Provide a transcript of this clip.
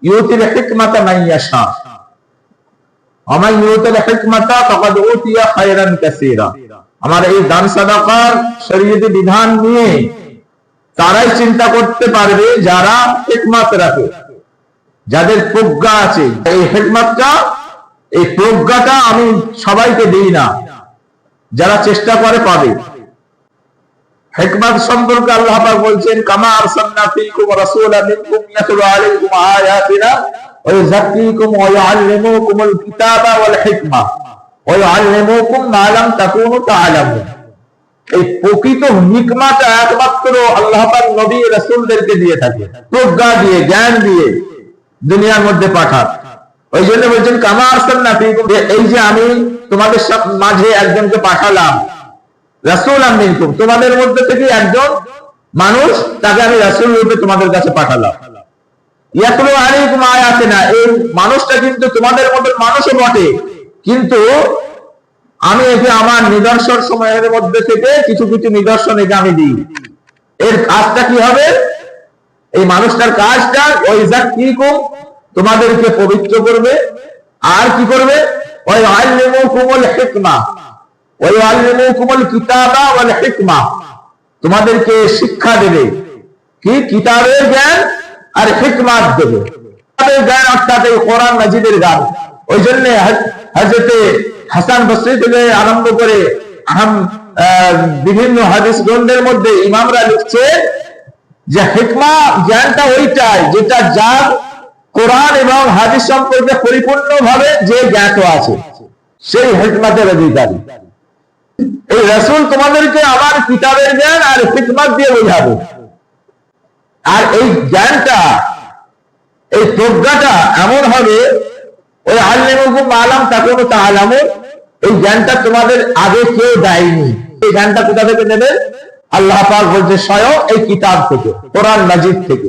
ইউতিল হিকমাতা মান ইয়াশা আমার ইউতিল হিকমাতা ফাকাদ উতিয়া খায়রান কাসীরা। আমার এই দান সাদাকার শরীয়তি বিধান নিয়ে তারাই চিন্তা করতে পারবে যারা হিকমত রাখে, যাদের প্রজ্ঞা আছে। এই হিকমতটা, এই প্রজ্ঞাটা আমি সবাইকে দিই না, যারা চেষ্টা করে পাবে। হিকমত সম্পর্কে আল্লাহ পাক বলছেন, কামা আরসালনা ফীকুম রাসূলাম মিনকুম ইয়াতলু আলাইকুম আয়াতিনা ওয়া ইউযাক্কিকুম ওয়া ইউআল্লিমুকুমুল কিতাবা ওয়াল হিকমা ওয়া ইউআল্লিমুকুম মা লাম তাকুনু তা'লামুন। এই প্রকৃত হিকমতটা একমাত্র আল্লাহ পাক নবী রাসূলদেরকে দিয়ে থাকে, প্রজ্ঞা দিয়ে, জ্ঞান দিয়ে দুনিয়ার মধ্যে পাঠান। ওই জন্য বলছেন কামা আরসালনা ফীকুম, এই যে আমি তোমাদের মাঝে একজনকে পাঠালাম, রাসূলাম মিনকুম, তোমাদের মধ্যে থেকে একজন মানুষ, তাকে আমি রাসূল রূপে তোমাদের কাছে পাঠালাম। ইয়াতলু আলাইকুম আয়াতিনা, এই মানুষটা কিন্তু তোমাদের মতো মানুষও বটে, কিন্তু আমি একে আমার নিদর্শন সময়ের মধ্যে থেকে কিছু কিছু নিদর্শন একে আমি দিই। এর কাজটা কি হবে? এই মানুষটার কাজটা ওই যাক্কিকুম, তোমাদেরকে পবিত্র করবে, আর কি করবে? ওই আল্লিমুকুমুল হিকমা ওই আল্লিমুকুমুল কিতাবা ওয়াল হিকমা, তোমাদেরকে শিক্ষা দেবে, কি? কিতাবের জ্ঞান আর হিকমত দেবে। কিতাবের জ্ঞান অর্থাৎ এই কোরআন মাজিদের জ্ঞান। ওই জন্য হযরতে হাসান বসরি থেকে আরম্ভ করে বিভিন্ন হাদিস গ্রন্থের মধ্যে ইমামরা লিখছে যে হিকমা জ্ঞানটা ওইটাই যেটা যার কোরআন এবং হাদিস সম্পর্কে পরিপূর্ণভাবে যে জ্ঞাত আছে, সেই হিকমতের অধিকারী। এই রাসূল তোমাদেরকে আমার কিতাবের জ্ঞান আর হিকমত দিয়ে বোঝাবে। আর এই জ্ঞানটা, এই প্রজ্ঞাটা এমন হবে, ওই আল্লিমুকুম মা লাম তাকুনু তা'লামুন, এই জ্ঞানটা তোমাদের আগে কেউ দেয়নি। এই জ্ঞানটা কোথা থেকে নেবে? আল্লাহ পাক বলছে স্বয়ং এই কিতাব থেকে, কোরআন মাজিদ থেকে।